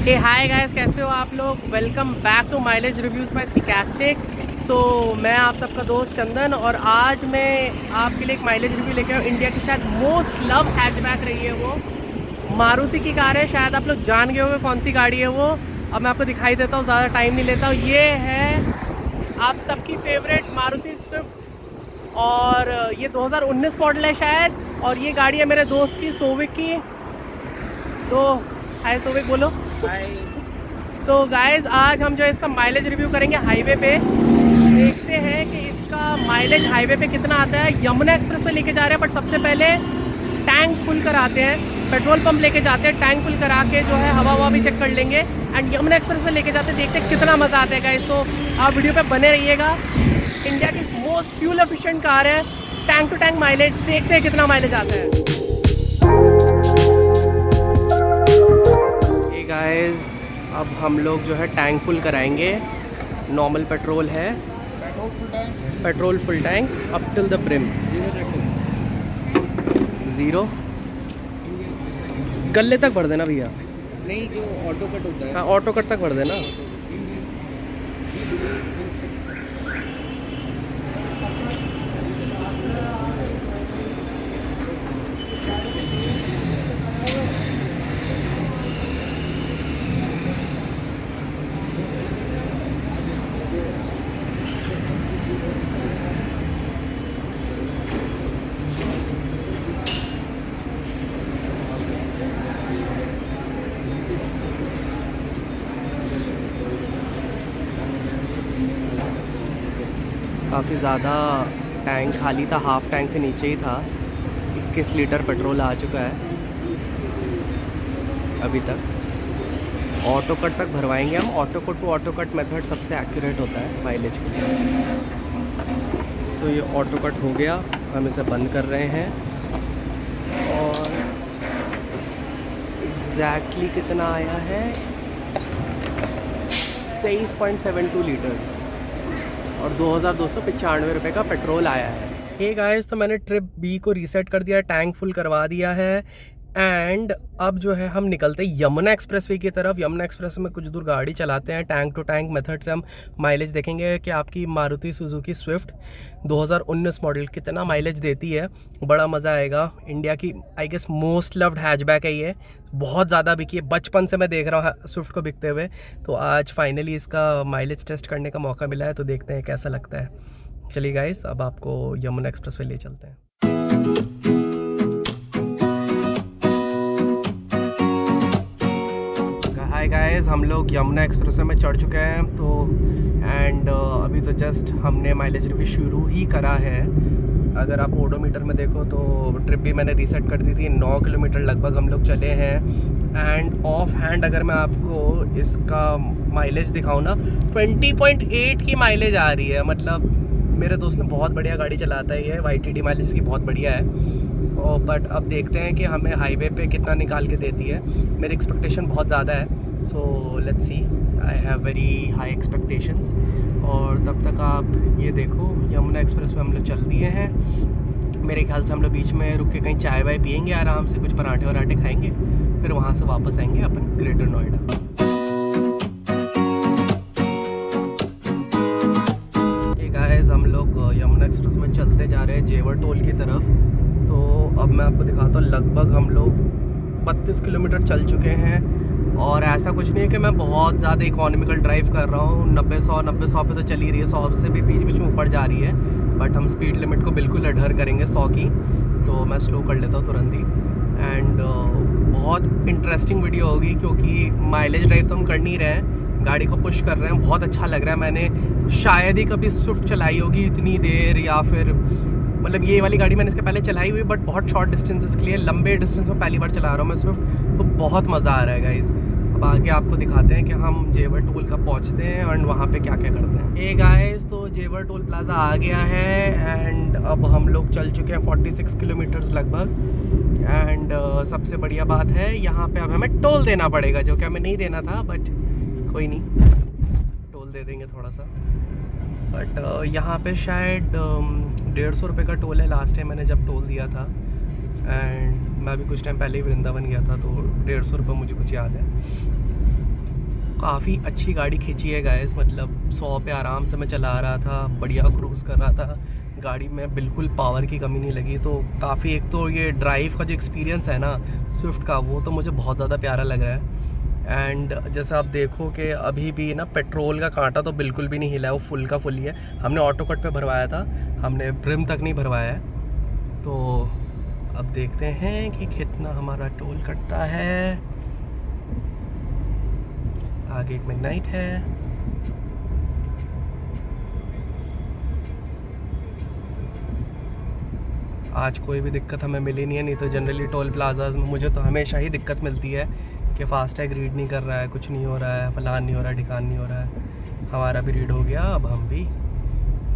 हे hi guys, कैसे हो आप लोग। Welcome back to mileage reviews by सिकास्टिक। सो मैं आप सबका दोस्त चंदन और आज मैं आपके लिए एक माइलेज रिव्यू लेके आया हूँ। इंडिया की शायद मोस्ट लव हैचबैक रही है वो मारुति की कार है। शायद आप लोग जान गए होंगे कौन सी गाड़ी है वो। अब मैं आपको दिखाई देता हूँ, ज़्यादा टाइम नहीं लेता हूँ। ये है आप सबकी फेवरेट मारुति स्विफ्ट और ये 2019 मॉडल है शायद। और ये गाड़ी है मेरे दोस्त की, सोविक की। तो हाय सोविक, बोलो। सो गाइज, आज हम जो है इसका माइलेज रिव्यू करेंगे हाईवे पे। देखते हैं कि इसका माइलेज हाईवे पे कितना आता है। यमुना एक्सप्रेस पे लेके जा रहे हैं, बट सबसे पहले टैंक फुल कराते हैं। पेट्रोल पंप लेके जाते हैं, टैंक फुल करा के जो है हवा भी चेक कर लेंगे एंड यमुना एक्सप्रेस पे लेके जाते हैं। देखते हैं कितना मज़ा आता है गाइज। सो आप वीडियो पे बने रहिएगा। इंडिया की मोस्ट फ्यूल एफिशिएंट कार है। टैंक टू टैंक माइलेज, देखते हैं कितना माइलेज आता है। गाइस, अब हम लोग जो है टैंक फुल कराएंगे। नॉर्मल पेट्रोल है, petrol full tank up till the brim. Zero गले तक भर देना भैया। नहीं, जो ऑटो कट होता है। हाँ, ऑटो कट तक भर देना। काफ़ी ज़्यादा टैंक खाली था, हाफ टैंक से नीचे ही था। 21 लीटर पेट्रोल आ चुका है अभी तक। ऑटो कट तक भरवाएंगे हम। Auto cut to auto cut method सबसे एक्यूरेट होता है माइलेज के लिए। सो ये ऑटो कट हो गया, हम इसे बंद कर रहे हैं। और एग्जैक्टली कितना आया है, 23.72 लीटर्स और 2295 रुपये का पेट्रोल आया है। हे गाइस, तो मैंने ट्रिप बी को रीसेट कर दिया, टैंक फुल करवा दिया है एंड अब जो है हम निकलते हैं यमुना एक्सप्रेसवे की तरफ। यमुना एक्सप्रेस में कुछ दूर गाड़ी चलाते हैं। टैंक टू टैंक मेथड से हम माइलेज देखेंगे कि आपकी मारुति सुजुकी स्विफ्ट 2019 मॉडल कितना माइलेज देती है। बड़ा मज़ा आएगा। इंडिया की I guess most loved hatchback है ये। बहुत ज़्यादा बिकी है, बचपन से मैं देख रहा हूँ स्विफ्ट को बिकते हुए। तो आज फाइनली इसका माइलेज टेस्ट करने का मौका मिला है, तो देखते हैं कैसा लगता है। चलिए गाइस, अब आपको यमुना एक्सप्रेस वे ले चलते हैं। हाय गाइस, हम लोग यमुना एक्सप्रेस में चढ़ चुके हैं। तो एंड अभी तो जस्ट हमने माइलेज रिव्यू शुरू ही करा है। अगर आप ओडोमीटर में देखो तो ट्रिप भी मैंने रीसेट कर दी थी। 9 किलोमीटर लगभग हम लोग चले हैं। एंड ऑफ हैंड अगर मैं आपको इसका माइलेज दिखाऊँ ना, 20.8 की माइलेज आ रही है। मतलब मेरे दोस्त ने बहुत बढ़िया गाड़ी चलाता है ये, YTD माइलेज की बहुत बढ़िया है। और बट अब देखते हैं कि हमें हाईवे पे कितना निकाल के देती है। मेरी एक्सपेक्टेशन बहुत ज़्यादा है। So let's see, I have very high expectations. और तब तक आप ये देखो, यमुना एक्सप्रेस में हम लोग चल दिए हैं। मेरे ख्याल से हम लोग बीच में रुक के कहीं चाय वाय पियेंगे आराम से, कुछ पराठे वराठे खाएंगे, फिर वहाँ से वापस आएंगे अपन ग्रेटर नोएडा। हम लोग यमुना एक्सप्रेस में चलते जा रहे हैं जेवर टोल की तरफ। तो अब मैं आपको दिखाता हूँ, लगभग हम लोग 32 किलोमीटर चल चुके हैं। और ऐसा कुछ नहीं है कि मैं बहुत ज़्यादा इकोनॉमिकल ड्राइव कर रहा हूँ। 90-100 पे तो चली रही है, 100 से भी बीच बीच में ऊपर जा रही है। बट हम स्पीड लिमिट को बिल्कुल अडर करेंगे 100 की। तो मैं स्लो कर लेता हूँ तुरंत ही। एंड बहुत इंटरेस्टिंग वीडियो होगी क्योंकि माइलेज ड्राइव तो हम कर नहीं रहे हैं, गाड़ी को पुश कर रहे हैं। बहुत अच्छा लग रहा है। मैंने शायद ही कभी स्विफ्ट चलाई होगी इतनी देर, या फिर मतलब ये वाली गाड़ी मैंने इसके पहले चलाई हुई, बट बहुत शॉर्ट डिस्टेंसेस के लिए। लंबे डिस्टेंस में पहली बार चला रहा हूँ मैं स्विफ्ट, तो बहुत मज़ा आ रहा है गाइस। अब आगे आपको दिखाते हैं कि हम जेवर टोल का पहुँचते हैं और वहाँ पे क्या क्या करते हैं। ये गाइस, तो जेवर टोल प्लाजा आ गया है एंड अब हम लोग चल चुके हैं 46 किलोमीटर्स लगभग। एंड सबसे बढ़िया बात है, यहाँ पे अब हमें टोल देना पड़ेगा, जो कि हमें नहीं देना था, बट कोई नहीं, टोल दे देंगे थोड़ा सा। बट यहाँ पे शायद 150 रुपये का टोल है। लास्ट टाइम मैंने जब टोल दिया था एंड मैं अभी कुछ टाइम पहले ही वृंदावन गया था, तो 150 रुपये मुझे कुछ याद है। काफ़ी अच्छी गाड़ी खींची है गाइस, मतलब 100 पे आराम से मैं चला रहा था, बढ़िया क्रूज़ कर रहा था गाड़ी में, बिल्कुल पावर की कमी नहीं लगी। तो काफ़ी, एक तो ये ड्राइव का जो एक्सपीरियंस है ना स्विफ्ट का, वो तो मुझे बहुत ज़्यादा प्यारा लग रहा है। एंड जैसे आप देखो कि अभी भी ना पेट्रोल का कांटा तो बिल्कुल भी नहीं हिला है, वो फुल का फुल ही है। हमने ऑटो कट पे भरवाया था, हमने ब्रिम तक नहीं भरवाया है। तो अब देखते हैं कि कितना हमारा टोल कटता है। आगे एक मैग्नाइट है। आज कोई भी दिक्कत हमें मिली नहीं है, नहीं तो जनरली टोल प्लाजाज में मुझे तो हमेशा ही दिक्कत मिलती है कि फास्टैग रीड नहीं कर रहा है, कुछ नहीं हो रहा है, फलान नहीं हो रहा है, ढिकान नहीं हो रहा है। हमारा भी रीड हो गया, अब हम भी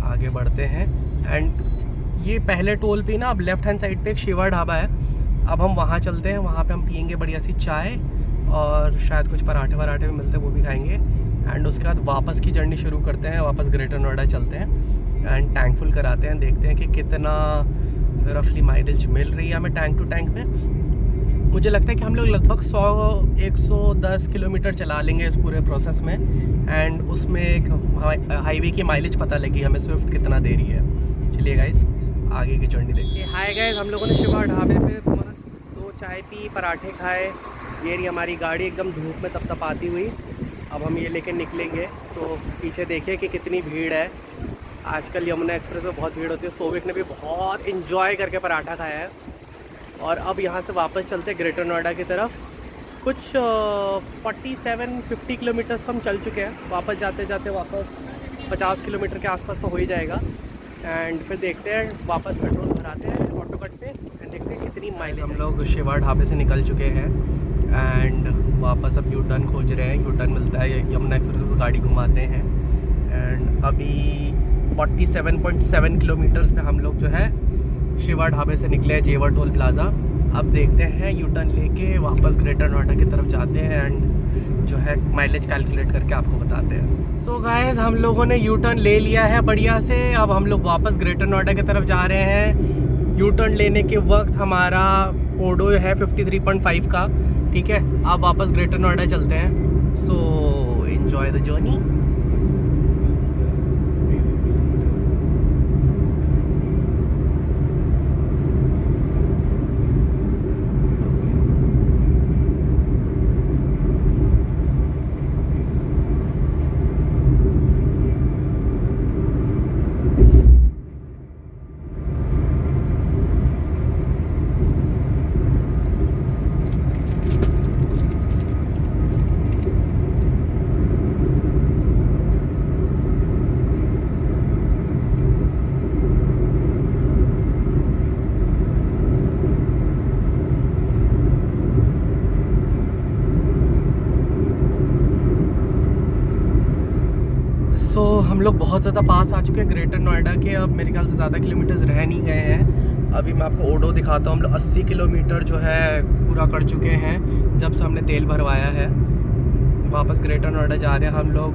आगे बढ़ते हैं। एंड ये पहले टोल पे ना, अब लेफ़्ट हैंड साइड पे एक शिवा ढाबा है, अब हम वहाँ चलते हैं। वहाँ पे हम पियेंगे बढ़िया सी चाय और शायद कुछ पराठे वराठे भी मिलते हैं, वो भी खाएंगे। एंड उसके बाद वापस की जर्नी शुरू करते हैं, वापस ग्रेटर नोएडा चलते हैं एंड टैंक फुल कराते हैं। देखते हैं कि कितना रफली माइलेज मिल रही है हमें टैंक टू टैंक में। मुझे लगता है कि हम लोग लगभग 110 किलोमीटर चला लेंगे इस पूरे प्रोसेस में। एंड उसमें एक हाईवे की माइलेज पता लगी हमें स्विफ्ट कितना दे रही है। चलिए गाइस आगे की जर्नी देखिए। हाय गाइस, हम लोगों ने शिवा ढाबे पे मस्त 2 चाय पी, पराठे खाए। ये रही हमारी गाड़ी एकदम धूप में तपतपाती हुई। अब हम ये लेके निकलेंगे। तो पीछे देखिए कि कितनी भीड़ है। आजकल यमुना एक्सप्रेस में बहुत भीड़ होती है। सोविक ने भी बहुत इन्जॉय करके पराठा खाया है। और अब यहाँ से वापस चलते हैं ग्रेटर नोएडा की तरफ। कुछ 47-50 किलोमीटर्स तो हम चल चुके हैं। वापस जाते जाते वापस 50 किलोमीटर के आसपास तो हो ही जाएगा। एंड फिर देखते हैं, वापस पेट्रोल भराते हैं ऑटो कट पे एंड देखते हैं कितनी माइलेज। हम लोग शिवा ढाबे से निकल चुके हैं एंड वापस अब यू टर्न खोज रहे हैं। यू टर्न मिलता है, यमुना एक्सप्रेस को गाड़ी घुमाते हैं। एंड अभी 47.7 किलोमीटर्स पे हम लोग जो है शिवा ढाबे से निकले हैं, जेवर टोल प्लाज़ा। अब देखते हैं यू टर्न लेके वापस ग्रेटर नोएडा की तरफ जाते हैं एंड जो है माइलेज कैलकुलेट करके आपको बताते हैं। सो गाइस, हम लोगों ने यू टर्न ले लिया है बढ़िया से। अब हम लोग वापस ग्रेटर नोएडा की तरफ जा रहे हैं। यू टर्न लेने के वक्त हमारा ओडो है 53.5 का, ठीक है। अब वापस ग्रेटर नोएडा चलते हैं। So enjoy the journey. तो हम लोग बहुत ज़्यादा पास आ चुके हैं ग्रेटर नोएडा के। अब मेरे ख्याल से ज़्यादा किलोमीटर्स रह नहीं गए हैं। अभी मैं आपको ओडो दिखाता हूँ। हम लोग 80 किलोमीटर जो है पूरा कर चुके हैं जब से हमने तेल भरवाया है। वापस ग्रेटर नोएडा जा रहे हैं हम लोग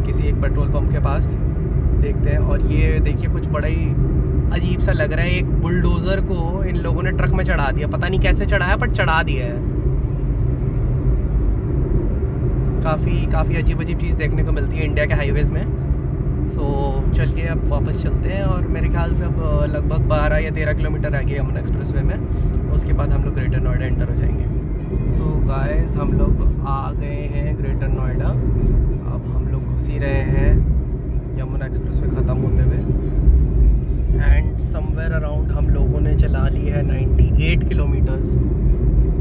किसी एक पेट्रोल पंप के पास, देखते हैं। और ये देखिए कुछ बड़ा ही अजीब सा लग रहा है। एक बुलडोज़र को इन लोगों ने ट्रक में चढ़ा दिया, पता नहीं कैसे चढ़ाया पर चढ़ा दिया है। काफ़ी अजीब चीज़ देखने को मिलती है इंडिया के हाईवेज़ में। सो चलिए अब वापस चलते हैं। और मेरे ख्याल से अब लगभग 12 या 13 किलोमीटर रह गए यमुना एक्सप्रेस वे में। उसके बाद हम लोग ग्रेटर नोएडा एंटर हो जाएंगे। सो गाइस, हम लोग आ गए हैं ग्रेटर नोएडा। अब हम लोग घुस ही रहे हैं यमुना एक्सप्रेस वे ख़त्म होते हुए। एंड समवेयर अराउंड हम लोगों ने चला ली है 98 किलोमीटर्स।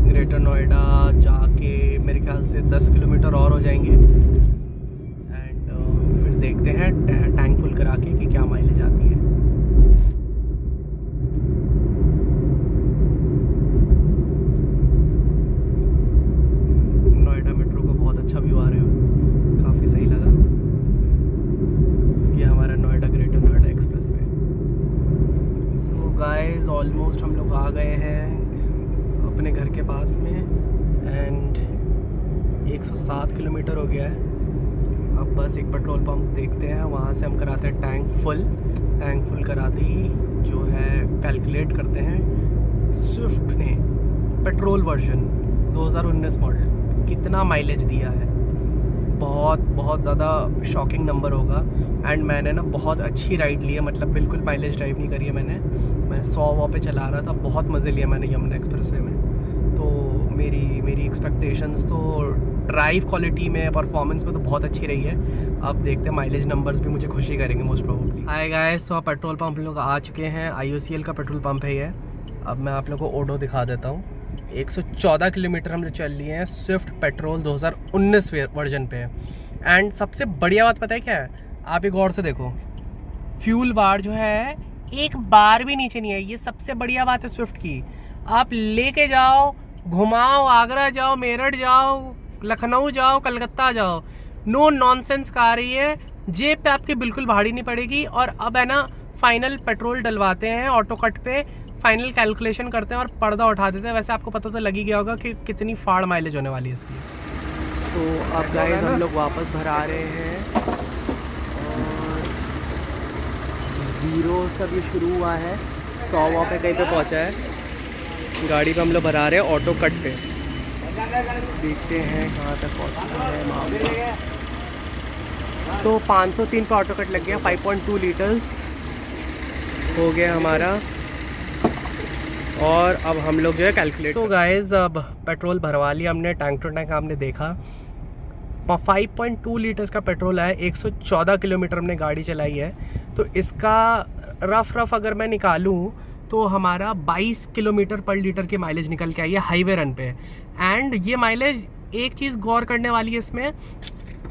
ग्रेटर नोएडा जाके मेरे ख्याल से 10 किलोमीटर और हो जाएंगे। एंड फिर देखते हैं टैंक फुल करा के कि क्या माइलेज आती है। नोएडा मेट्रो को बहुत अच्छा व्यू आ रहा है, काफ़ी सही लगा। ये हमारा Noida greater Noida express way. So guys, almost हम लोग आ गए हैं अपने घर के पास में। एंड 107 किलोमीटर हो गया है। अब बस एक पेट्रोल पंप देखते हैं, वहाँ से हम कराते हैं टैंक फुल करा दी जो है कैलकुलेट करते हैं स्विफ्ट ने पेट्रोल वर्जन 2019 मॉडल कितना माइलेज दिया है। बहुत बहुत ज़्यादा शॉकिंग नंबर होगा। एंड मैंने ना बहुत अच्छी राइड ली है, मतलब बिल्कुल माइलेज ड्राइव नहीं करी है मैंने 100 पे चला रहा था, बहुत मज़े लिए मैंने यमुना एक्सप्रेसवे में। तो मेरी एक्सपेक्टेशंस तो ड्राइव क्वालिटी में, परफॉर्मेंस में तो बहुत अच्छी रही है। अब देखते हैं माइलेज नंबर्स भी मुझे खुशी करेंगे मोस्ट प्रोबेबली। हाय गाइस, तो पेट्रोल पंप हम लोग आ चुके हैं, IOCL का पेट्रोल पंप है ये। अब मैं आप लोगों को ओडो दिखा देता हूँ। 114 किलोमीटर हम लोग चल लिए हैं स्विफ्ट पेट्रोल 2019 वर्जन पे। एंड सबसे बढ़िया बात पता है क्या है, आप एक गौर से देखो, फ्यूल बार जो है एक बार भी नीचे नहीं है। ये सबसे बढ़िया बात है स्विफ्ट की। आप लेके जाओ, घुमाओ, आगरा जाओ, मेरठ जाओ, लखनऊ जाओ, कलकत्ता जाओ, नो नॉनसेंस कार रही है, जेब पे आपकी बिल्कुल भारी नहीं पड़ेगी। और अब है ना फाइनल पेट्रोल डलवाते हैं ऑटो कट पे, फाइनल कैलकुलेशन करते हैं और पर्दा उठा देते हैं। वैसे आपको पता तो लग ही गया होगा कि कितनी फाड़ माइलेज होने वाली है इसकी। सो अब गाइस हम लोग वापस भरा रहे हैं और 0 से अब ये शुरू हुआ है, 100 पे कहीं पे पहुंचा है। गाड़ी पे हम लोग भरा रहे हैं ऑटो कट पे, देखते हैं कहाँ तक पहुँचना है मामला। तो 503 पे ऑटो कट लग गया, 5.2 लीटर्स हो गया हमारा। और अब हम लोग जो है कैलकुलेट। सो गाइस, अब पेट्रोल भरवा लिया हमने, टैंक टू टैंक हमने देखा। 5.2 लीटर्स का पेट्रोल है, 114 किलोमीटर हमने गाड़ी चलाई है। तो इसका रफ अगर मैं निकालूं तो हमारा 22 किलोमीटर पर लीटर की माइलेज निकल के आई है हाईवे रन पे। एंड ये माइलेज, एक चीज़ गौर करने वाली है इसमें,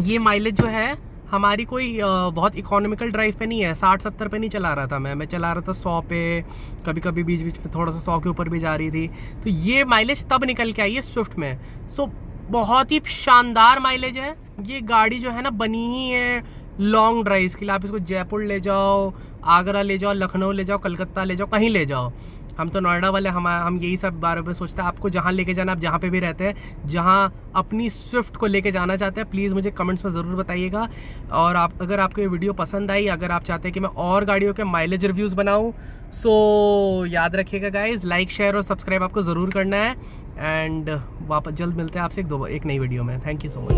ये माइलेज जो है हमारी कोई बहुत इकोनॉमिकल ड्राइव पे नहीं है। 60-70 पे नहीं चला रहा था मैं चला रहा था 100 पे, कभी कभी बीच बीच में थोड़ा सा 100 के ऊपर भी जा रही थी। तो ये माइलेज तब निकल के आई है स्विफ्ट में। सो बहुत ही शानदार माइलेज है। ये गाड़ी जो है ना बनी ही है लॉन्ग ड्राइव्स के लिए। आप इसको जयपुर ले जाओ, आगरा ले जाओ, लखनऊ ले जाओ, कलकत्ता ले जाओ, कहीं ले जाओ। हम तो नोएडा वाले, हम यही सब बारे में सोचते हैं। आपको जहाँ लेके जाना, आप जहाँ पे भी रहते हैं, जहाँ अपनी स्विफ्ट को लेके जाना चाहते हैं, प्लीज़ मुझे कमेंट्स में ज़रूर बताइएगा। और अगर आपको ये वीडियो पसंद आई, अगर आप चाहते हैं कि मैं और गाड़ियों के माइलेज रिव्यूज़ बनाऊँ, सो याद रखिएगा गाइज़, लाइक शेयर और सब्सक्राइब आपको ज़रूर करना है। एंड वापस जल्द मिलते हैं आपसे एक नई वीडियो में। Thank you so much.